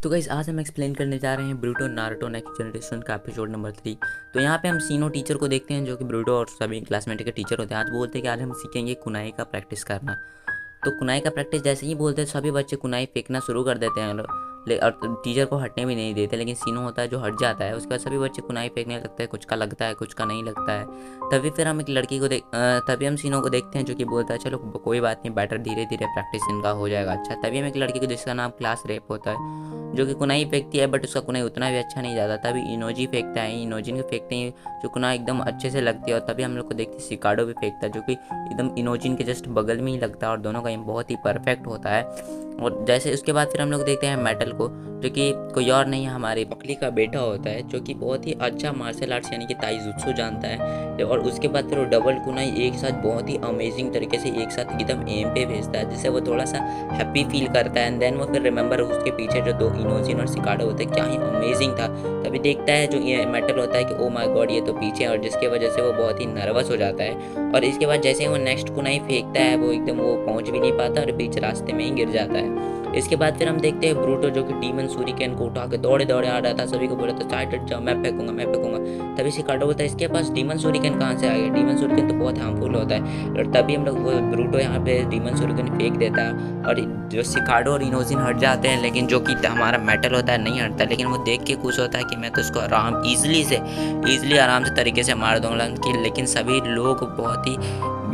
तो गाइस आज हम एक्सप्लेन करने जा रहे हैं ब्रूटो नारुतो नेक्स्ट जनरेशन का एपिसोड नंबर 3। तो यहाँ पे हम सीनो टीचर को देखते हैं जो कि ब्रूटो और सभी क्लासमेट के टीचर होते हैं। आज बोलते हैं कि आज हम सीखेंगे कुनाई का प्रैक्टिस करना। तो कुनाई का प्रैक्टिस जैसे ही बोलते हैं सभी बच्चे कुनाई फेंकना शुरू कर देते हैं और टीचर को हटने भी नहीं देते, लेकिन सीनो होता है जो हट जाता है। उसके बाद सभी बच्चे कुनाई फेंकने लगते हैं, कुछ का लगता है कुछ का नहीं लगता है। तभी फिर हम एक लड़की को तभी हम सीनो को देखते हैं जो कि बोलता है चलो कोई बात नहीं, बेटर धीरे धीरे प्रैक्टिस इनका हो जाएगा अच्छा। तभी हम एक लड़की को जिसका नाम क्लास रेप होता है जो कि कुनाई फेंकती है, बट उसका कुनाई उतना भी अच्छा नहीं जाता। तभी इनोजी फेंकता है, इनोजिन को फेंकते हैं जो कुनाई एकदम अच्छे से लगती है। और तभी हम लोग को देखते हैं सिकाडो भी फेंकता है जो कि एकदम इनोजिन के जस्ट बगल में ही लगता है और दोनों का एम बहुत ही परफेक्ट होता है। और जैसे उसके बाद फिर हम लोग देखते हैं मेटल को जो कि कोई और नहीं हमारे बकली का बेटा होता है जो कि बहुत ही अच्छा मार्शल आर्ट्स यानी कि ताइजुत्सु जानता है। और उसके बाद फिर वो डबल कुनाई एक साथ बहुत ही अमेजिंग तरीके से एक साथ एकदम एम पे भेजता है जिससे वो थोड़ा सा हैप्पी फील करता है। एंड देन वो फिर रिमेंबर उसके पीछे जो दो इनोजिन और सिकाडो होते हैं क्या ही अमेजिंग था। तभी देखता है जो ये मेटल होता है कि ओ माय गॉड ये तो पीछे, और जिसकी वजह से वो बहुत ही नर्वस हो जाता है। और इसके बाद जैसे ही वो नेक्स्ट कुनाई फेंकता है वो एकदम वो पहुंच भी नहीं पाता और बीच रास्ते में ही गिर जाता है। इसके बाद फिर हम देखते हैं ब्रूटो जो कि डीमन सूरिकेन को उठा के दौड़े दौड़े आ रहा था, सभी को बोला था साइड हट जाओ, मैं फेंकूंगा। तभी सिकाडो बोलता है इसके पास डीमन सूरिकेन कहाँ से आ गया, डीमन सूरिकेन तो बहुत हार्मफुल होता है। और तभी हम लोग ब्रूटो यहाँ पे डीमन सूरिकेन फेंक देता है और जो सिकाडो और इनोजिन हट जाते हैं, लेकिन जो कि हमारा मेटल होता है नहीं हटता। लेकिन वो देख के खुश होता है कि मैं तो इसको ईजिली आराम से तरीके से मार दूंगा। लेकिन सभी लोग बहुत ही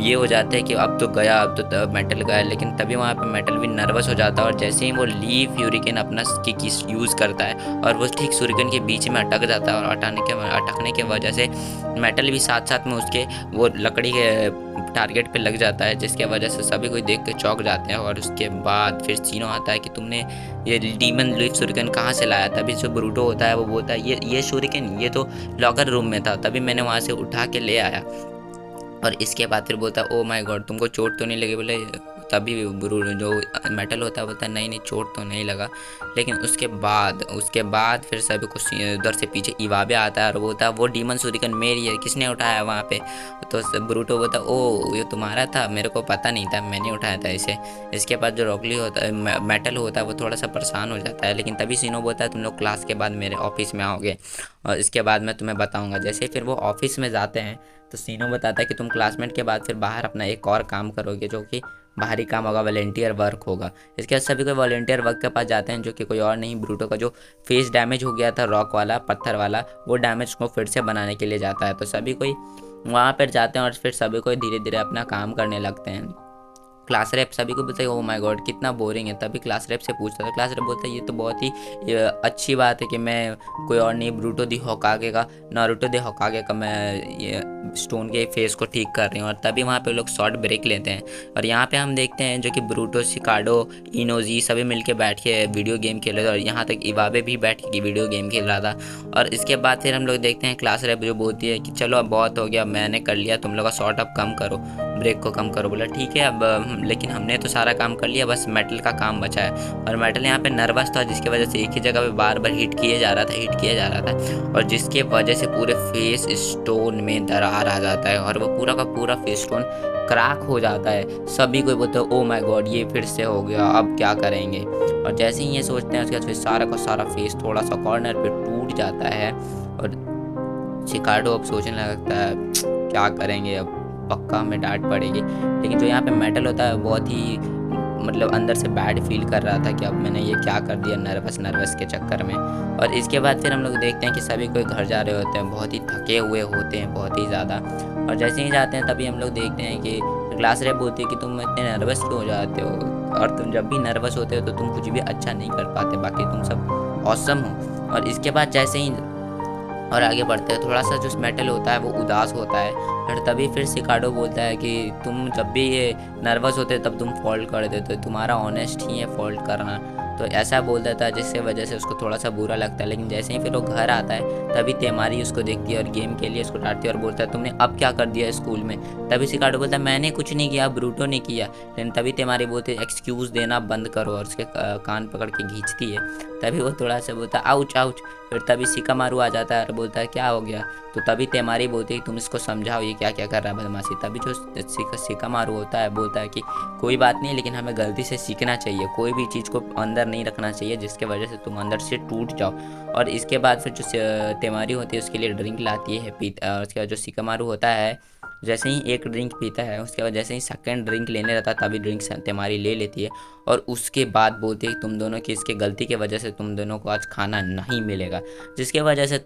ये हो जाते हैं कि अब तो गया, अब तो मेटल गया। लेकिन तभी वहाँ पे मेटल भी नर्वस हो जाता है और जैसे ही वो लीव यूरिकेन अपना किक यूज़ करता है और वो ठीक सूरिकेन के बीच में अटक जाता है और अटकने के वजह से मेटल भी साथ साथ में उसके वो लकड़ी के टारगेट पे लग जाता है, जिसके वजह से सभी कोई देख के चौंक जाते हैं। और उसके बाद फिर सीनो आता है कि तुमने ये डीमन लीव शूरिकेन कहाँ से लाया। तभी जो ब्रूटो होता है वो बोलता है ये शूरिकेन ये तो लॉकर रूम में था, तभी मैंने वहाँ से उठा के ले आया। और इसके बाद फिर बोलता है ओ माय गॉड तुमको चोट तो नहीं लगी। बोले तभी जो मेटल होता है बोलता है नहीं चोट तो नहीं लगा। लेकिन उसके बाद फिर सभी को उधर से पीछे इवाबे आता है और बोलता है वो डीमन शूरिकेन मेरी है, किसने उठाया वहाँ पे। तो ब्रूटो बोलता है ओ ये तुम्हारा था, मेरे को पता नहीं था, मैंने उठाया था इसे। इसके बाद जो रॉकली होता है मेटल होता है वो थोड़ा सा परेशान हो जाता है, लेकिन तभी सीनो बोलता है तुम लोग क्लास के बाद मेरे ऑफिस में आओगे और इसके बाद मैं तुम्हें बताऊँगा। जैसे फिर वो ऑफिस में जाते हैं तो सीनो बताता है कि तुम क्लासमेट के बाद फिर बाहर अपना एक और काम करोगे जो कि बाहरी काम होगा, वॉलेंटियर वर्क होगा। इसके बाद सभी कोई वॉलेंटियर वर्क के पास जाते हैं जो कि कोई और नहीं ब्रूटो का जो फेस डैमेज हो गया था रॉक वाला पत्थर वाला, वो डैमेज को फिर से बनाने के लिए जाता है। तो सभी कोई वहाँ पर जाते हैं और फिर सभी कोई धीरे धीरे अपना काम करने लगते हैं। क्लास रेप सभी को बोलता है ओ माय गॉड कितना बोरिंग है। तभी क्लास रेप से पूछता था, क्लास रेप बोलता है ये तो बहुत ही अच्छी बात है कि मैं कोई और नहीं ब्रूटो दी होकागे का नारुतो दे होकागे का मैं ये स्टोन के फेस को ठीक कर रही हूँ। और तभी वहाँ पे लोग शॉर्ट ब्रेक लेते हैं और यहाँ पे हम देखते हैं जो कि ब्रूटो सिकाडो इनोजी सभी मिलके बैठ के वीडियो गेम खेल रहे थे और यहाँ तक इवाबे भी बैठ के वीडियो गेम खेल रहा था। और इसके बाद फिर हम लोग देखते हैं क्लास रेप जो बोलती है कि चलो अब बहुत हो गया, मैंने कर लिया, तुम लोग का शॉर्ट अब कम करो, ब्रेक को कम करो। बोला ठीक है अब लेकिन हमने तो सारा काम कर लिया, बस मेटल का काम बचा है। और मेटल यहाँ पे नर्वस था जिसकी वजह से एक ही जगह पे बार बार हिट किया जा रहा था और जिसके वजह से पूरे फेस स्टोन में दरार आ जाता है और वो पूरा का पूरा फेस स्टोन क्रैक हो जाता है। सभी कोई बोलते हैं ओ माय गॉड ये फिर से हो गया, अब क्या करेंगे। और जैसे ही ये सोचते हैं उसके बाद फिर सारा का सारा फेस थोड़ा सा कॉर्नर पे टूट जाता है और सिकाडो अब सोचने लगता है क्या करेंगे, अब पक्का हमें डांट पड़ेगी। लेकिन जो यहाँ पे मेटल होता है बहुत ही मतलब अंदर से बैड फील कर रहा था कि अब मैंने ये क्या कर दिया नर्वस के चक्कर में। और इसके बाद फिर हम लोग देखते हैं कि सभी कोई घर जा रहे होते हैं, बहुत ही थके हुए होते हैं बहुत ही ज़्यादा। और जैसे ही जाते हैं तभी हम लोग देखते हैं कि क्लास रेप बोलती है कि तुम इतने नर्वस क्यों हो जाते हो, और तुम जब भी नर्वस होते हो तो तुम कुछ भी अच्छा नहीं कर पाते, बाकी तुम सब ऑसम हो। और इसके बाद जैसे ही और आगे बढ़ते हैं थोड़ा सा जो मेटल होता है वो उदास होता है और तभी फिर सिकाडो बोलता है कि तुम जब भी ये नर्वस होते तब तुम फॉल्ट कर देते हो, तुम्हारा ऑनेस्ट ही है फॉल्ट करना। तो ऐसा बोल देता है जिससे वजह से उसको थोड़ा सा बुरा लगता है। लेकिन जैसे ही फिर वो घर आता है तभी तेमारी उसको देखती है और गेम के लिए उसको डांटती है और बोलता है तुमने अब क्या कर दिया स्कूल में। तभी सिकाडो बोलता है मैंने कुछ नहीं किया, ब्रूटो ने किया। लेकिन तभी तेमारी बोलती है एक्सक्यूज़ देना बंद करो और उसके कान पकड़ के खींचती है। तभी वो थोड़ा सा बोलता है आउच आउच। फिर तभी सिकामारू आ जाता है और बोलता है क्या हो गया। तो तभी तेमारी बोलती है तुम इसको समझाओ ये क्या क्या कर रहा है बदमाशी। तभी जो सिकामारू होता है बोलता है कि कोई बात नहीं, लेकिन हमें गलती से सीखना चाहिए, कोई भी चीज़ को अंदर नहीं रखना चाहिए जिसके वजह से तुम अंदर से टूट जाओ। और इसके बाद फिर जो तेमारी होती है उसके लिए ड्रिंक लाती है और उसके बाद जो शिकामारू होता है जैसे ही एक ड्रिंक पीता है उसके बाद जैसे ही सेकंड ड्रिंक लेने रहता है तभी ड्रिंक तेमारी ले लेती है और उसके बाद बोलती है तुम दोनों की इसके गलती की वजह से तुम दोनों को आज खाना नहीं मिलेगा, जिसके वजह से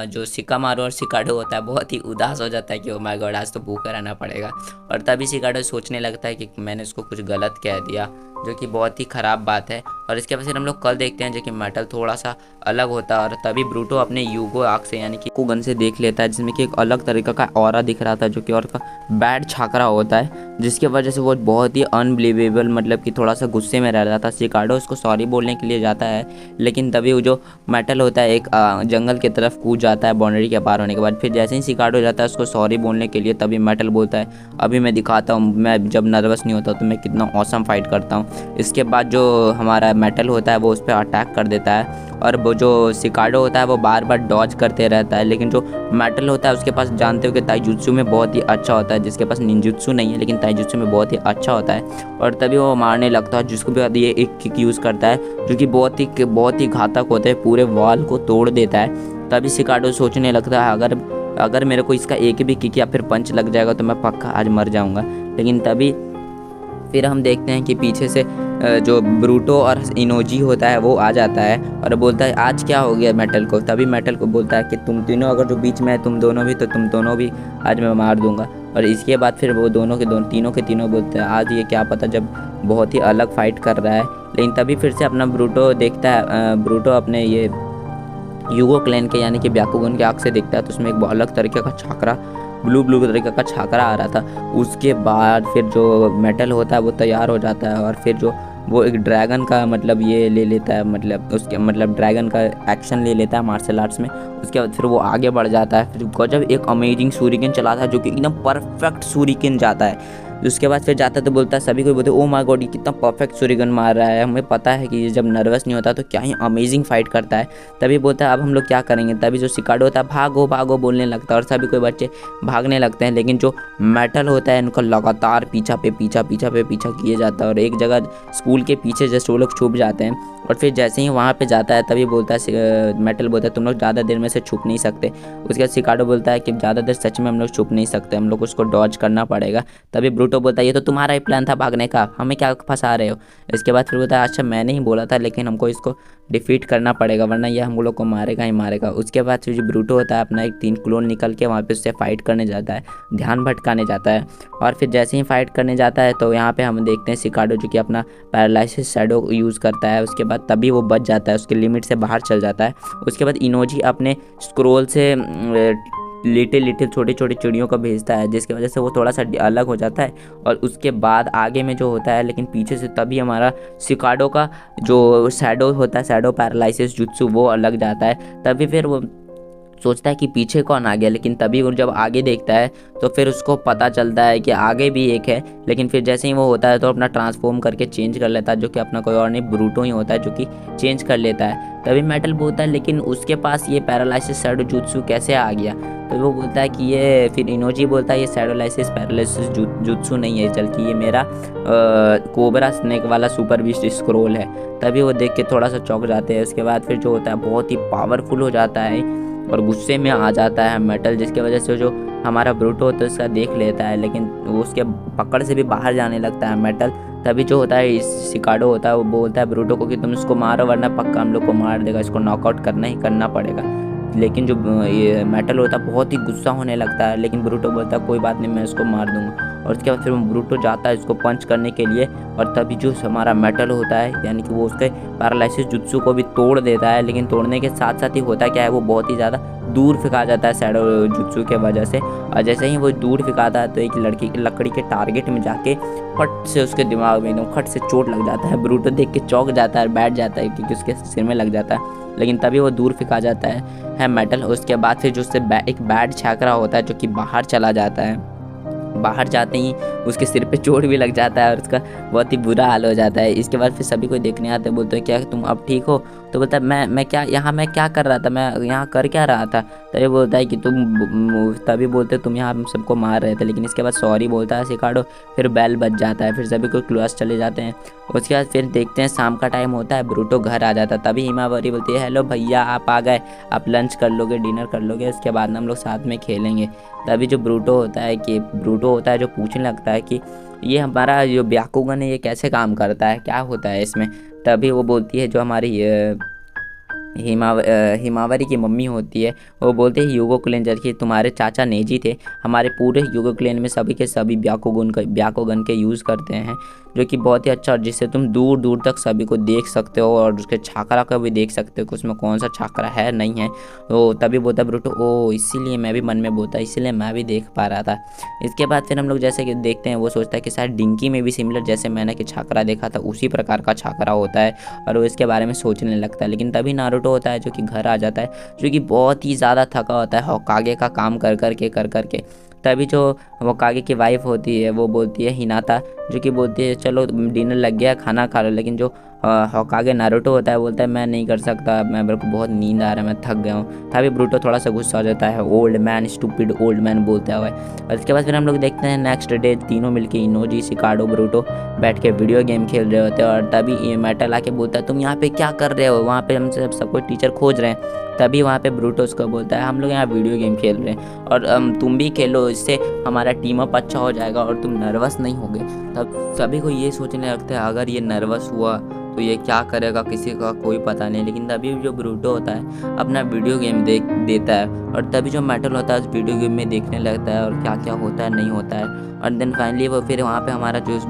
जो शिकामारू और शिकाडो होता है बहुत ही उदास हो जाता है कि ओ माय गॉड आज तो भूखा रहना पड़ेगा। और तभी शिकाडो सोचने लगता है कि मैंने इसको कुछ गलत कह दिया, जो कि बहुत ही ख़राब बात है। और इसके बाद फिर हम लोग कल देखते हैं जो कि मेटल थोड़ा सा अलग होता है और तभी ब्रूटो अपने यूगो आँख से यानी कि गन से देख लेता है जिसमें कि एक अलग तरीका का ऑरा दिख रहा था जो कि और का बैड छाकरा होता है, जिसके वजह से वो बहुत ही अनबिलीवेबल मतलब कि थोड़ा सा गुस्से में रह रहा था। शिकाडो उसको सॉरी बोलने के लिए जाता है लेकिन तभी वो जो मेटल होता है एक जंगल की तरफ कूद जाता है बाउंड्री के पार होने के बाद। फिर जैसे ही शिकाडो जाता है उसको सॉरी बोलने के लिए तभी मेटल बोलता है अभी मैं दिखाता हूँ मैं जब नर्वस नहीं होता तो मैं कितना ऑसम फाइट करता हूँ। इसके बाद जो हमारा मेटल होता है वो उस पर अटैक कर देता है और वो जो शिकाडो होता है वो बार बार डॉज करते रहता है, लेकिन जो मेटल होता है उसके पास जानते हो कि ताइजुत्सु में बहुत ही अच्छा होता है, जिसके पास निंजुत्सु नहीं है लेकिन ताइजुत्सु में बहुत ही अच्छा होता है। और तभी वो मारने लगता है जिसको भी बाद ये एक किक यूज़ करता है जो कि बहुत ही घातक होता है, पूरे वॉल को तोड़ देता है। तभी शिकाडो सोचने लगता है अगर मेरे को इसका एक भी किक या फिर पंच लग जाएगा तो मैं पक्का आज मर जाऊँगा। लेकिन तभी फिर हम देखते हैं कि पीछे से जो ब्रूटो और इनोजी होता है वो आ जाता है और बोलता है आज क्या हो गया मेटल को। तभी मेटल को बोलता है कि तुम तीनों अगर जो बीच में है तुम दोनों भी तो तुम दोनों भी आज मैं मार दूंगा। और इसके बाद फिर वो तीनों के तीनों बोलते हैं आज ये क्या पता जब बहुत ही अलग फाइट कर रहा है। लेकिन तभी फिर से अपना ब्रूटो देखता है, ब्रूटो अपने ये यूगो क्लैन के यानी कि ब्याकुगन के आँख से देखता है तो उसमें एक अलग तरीके का छाकरा ब्लू तरीके का छाकरा आ रहा था। उसके बाद फिर जो मेटल होता है वो तैयार हो जाता है और फिर जो वो एक ड्रैगन का मतलब ये ले लेता है मतलब ड्रैगन का एक्शन ले लेता है मार्शल आर्ट्स में। उसके बाद फिर वो आगे बढ़ जाता है, फिर गजब एक अमेजिंग शूरिकेन चलाता है जो कि एकदम परफेक्ट शूरिकेन जाता है। उसके बाद फिर जाता है तो बोलता है सभी को बोलते ओ माय गॉड ये कितना परफेक्ट शूरिकेन मार रहा है, हमें पता है कि ये जब नर्वस नहीं होता तो क्या ही अमेजिंग फाइट करता है। तभी बोलता है अब हम लोग क्या करेंगे। तभी जो शिकाडो होता है भागो भागो बोलने लगता है और सभी कोई बच्चे भागने लगते हैं, लेकिन जो मेटल होता है इनका लगातार पीछा पे पीछा किए जाता है और एक जगह स्कूल के पीछे जस्ट वो लोग छुप जाते हैं। और फिर जैसे ही वहाँ पे जाता है तभी बोलता है मेटल बोलता है तुम लोग ज़्यादा देर में से छुप नहीं सकते। उसके बाद शिकाडो बोलता है कि ज़्यादा देर सच में हम लोग छुप नहीं सकते, हम लोग उसको डॉज करना पड़ेगा। तभी ब्रूटो बोलता है ये तो तुम्हारा ही प्लान था भागने का, हमें क्या फंसा रहे हो। इसके बाद फिर बोलता है अच्छा मैंने ही बोला था लेकिन हमको इसको डिफीट करना पड़ेगा वरना ये हम लोग को मारेगा ही मारेगा। उसके बाद फिर जो ब्रूटो होता है अपना एक 3 क्लोन निकल के वहाँ पे उससे फाइट करने जाता है, ध्यान भटकाने जाता है। और फिर जैसे ही फाइट करने जाता है तो यहाँ पे हम देखते हैं शिकाडो जो कि अपना पैरालाइसिस शैडो यूज़ करता है। उसके बाद तभी वो बच जाता है, उसके लिमिट से बाहर चल जाता है। उसके बाद इनोजी अपने स्क्रोल से लिटिल छोटे चिड़ियों को भेजता है जिसकी वजह से वो थोड़ा सा अलग हो जाता है। और उसके बाद आगे में जो होता है लेकिन पीछे से तभी हमारा शिकाडो का जो शैडो होता है शैडो पैरालाइसिस जुत्सु वो अलग जाता है। तभी फिर वो सोचता है कि पीछे कौन आ गया, लेकिन तभी वो जब आगे देखता है तो फिर उसको पता चलता है कि आगे भी एक है। लेकिन फिर जैसे ही वो होता है तो अपना ट्रांसफॉर्म करके चेंज कर लेता है जो कि अपना कोई और नहीं ब्रूटो ही होता है जो कि चेंज कर लेता है। तभी मेटल बोलता है लेकिन उसके पास ये पैरालाइसिस शैडो जुत्सु कैसे आ गया। तो वो बोलता है कि ये फिर इनोजी बोलता है ये शैडोलाइसिस पैरालाइसिस जुत्सु नहीं है बल्कि ये मेरा कोबरा स्नेक वाला सुपर बीस्ट स्क्रोल है। तभी वो देख के थोड़ा सा चौंक जाते हैं। उसके बाद फिर जो होता है बहुत ही पावरफुल हो जाता है और गुस्से में आ जाता है मेटल, जिसकी वजह से जो हमारा ब्रूटो होता है उसका देख लेता है लेकिन वो उसके पकड़ से भी बाहर जाने लगता है मेटल। तभी जो होता है शिकाडो होता है वो बोलता है ब्रूटो को कि तुम इसको मारो वरना पक्का हम लोग को मार देगा, इसको नॉकआउट करना ही करना पड़ेगा। लेकिन जो ये मेटल होता है बहुत ही गुस्सा होने लगता है लेकिन ब्रूटो बोलता है कोई बात नहीं मैं इसको मार दूंगा। और उसके बाद फिर ब्रूटो जाता है इसको पंच करने के लिए और तभी जो हमारा मेटल होता है यानी कि वो उसके पैरालाइसिस जुत्सु को भी तोड़ देता है। लेकिन तोड़ने के साथ साथ ही होता क्या है वो बहुत ही ज़्यादा दूर फेंका जाता है शैडो जुत्सु के वजह से। और जैसे ही वो दूर फेंकाता है तो एक लकड़ी के टारगेट में जाके फट से उसके दिमाग में एकदम खट से चोट लग जाता है। ब्रूटो देख के चौंक जाता है, बैठ जाता है क्योंकि उसके सिर में लग जाता है। लेकिन तभी वो दूर फेंका जाता है मेटल। उसके बाद फिर जो उससे एक बैड छाकरा होता है जो कि बाहर चला जाता है। बाहर जाते ही उसके सिर पे चोट भी लग जाता है और उसका बहुत ही बुरा हाल हो जाता है। इसके बाद फिर सभी को देखने आते हैं, बोलते हैं क्या तुम अब ठीक हो। तो बोलता है मैं क्या कर रहा था, मैं यहाँ कर क्या रहा था। तभी बोलता है कि तभी बोलते तुम यहाँ हम सबको मार रहे थे, लेकिन इसके बाद सॉरी बोलता है सिकाडो। फिर बेल बज जाता है, फिर सभी कोई क्लास चले जाते हैं। उसके बाद फिर देखते हैं शाम का टाइम होता है, ब्रूटो घर आ जाता है। तभी हिमावरी बोलती है हेलो भैया आप आ गए, आप लंच कर लोगे, डिनर कर लोगे, उसके बाद हम लोग साथ में खेलेंगे। तभी जो ब्रूटो होता है जो पूछने लगता है कि ये हमारा जो ब्याकुगन है ये कैसे काम करता है, क्या होता है इसमें। तभी वो बोलती है जो हमारी हिमावरी की मम्मी होती है, वो बोलते हैं ह्यूगो क्लेन जबकि तुम्हारे चाचा नेजी थे, हमारे पूरे ह्यूगो क्लेन में सभी के सभी ब्याकुगन के यूज़ करते हैं, जो कि बहुत ही अच्छा, और जिससे तुम दूर दूर तक सभी को देख सकते हो और उसके छाकरा का भी देख सकते हो कि उसमें कौन सा छाकरा है नहीं है। तो तभी बोलता ब्रूटो ओ इसीलिए मैं भी मन में बोलता, इसीलिए मैं भी देख पा रहा था। इसके बाद फिर हम लोग जैसे कि देखते हैं वो सोचता है कि शायद डिंकी में भी सिमिलर जैसे मैंने कि छाकरा देखा था उसी प्रकार का छाकरा होता है, और वो इसके बारे में सोचने लगता है। लेकिन तभी नारुतो होता है जो कि घर आ जाता है, जो कि बहुत ही ज़्यादा थका होता है होकागे का काम कर करके। तभी जो होकागे की वाइफ होती है वो बोलती है हिनाता, जो कि बोलती है चलो डिनर लग गया खाना खा लो। लेकिन जो होकागे नारुतो होता है बोलता है मैं नहीं कर सकता, मेरे को बहुत नींद आ रहा है, मैं थक गया हूँ। तभी ब्रूटो थोड़ा सा गुस्सा हो जाता है, old man stupid old man बोलता है। और इसके बाद फिर हम लोग देखते हैं नेक्स्ट डे तीनों मिलके इनोजी सिकाडो ब्रूटो बैठ के वीडियो गेम खेल रहे होते हैं। और तभी मेटल आके बोलता है तुम यहाँ पे क्या कर रहे हो, वहाँ पे हम सबको टीचर खोज रहे हैं। तभी वहाँ पे ब्रूटो उसको बोलता है हम लोग यहाँ वीडियो गेम खेल रहे हैं और तुम भी खेलो, इससे हमारा टीम अप अच्छा हो जाएगा और तुम नर्वस नहीं होगे। तब सभी को ये सोचने लगता है अगर ये नर्वस हुआ तो ये क्या करेगा, किसी का कोई पता नहीं। लेकिन तभी जो ब्रूटो होता है अपना वीडियो गेम देता है, और तभी जो मेटल होता है उस वीडियो गेम में देखने लगता है और क्या क्या होता है नहीं होता है। और देन फाइनली वो फिर वहाँ पे हमारा जो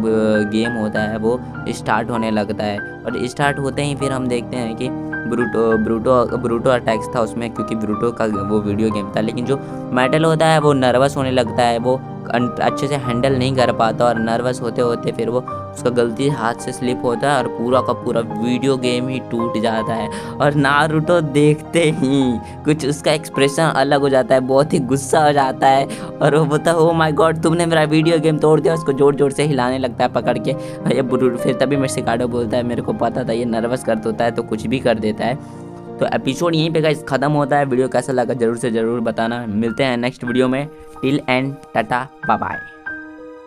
गेम होता है वो स्टार्ट होने लगता है। और स्टार्ट होते ही फिर हम देखते हैं कि ब्रूटो अटैक्स था उसमें, क्योंकि ब्रूटो का वो वीडियो गेम था। लेकिन जो मेटल होता है वो नर्वस होने लगता है, वो अच्छे से हैंडल नहीं कर पाता, और नर्वस होते होते फिर वो उसका गलती से हाथ से स्लिप होता है और पूरा का पूरा वीडियो गेम ही टूट जाता है। और नारुतो देखते ही कुछ उसका एक्सप्रेशन अलग हो जाता है, बहुत ही गुस्सा हो जाता है, और वो बोलता है ओ माय गॉड तुमने मेरा वीडियो गेम तोड़ दिया। उसको जोर जोर से हिलाने लगता है पकड़ के भैया। फिर तभी मेरे सिकाडो बोलता है मेरे को पता था ये नर्वस कर होता है तो कुछ भी कर देता है। तो एपिसोड यहीं पे गाइस खत्म होता है। वीडियो कैसा लगा जरूर से ज़रूर बताना। मिलते हैं नेक्स्ट वीडियो में। Till end tata bye bye.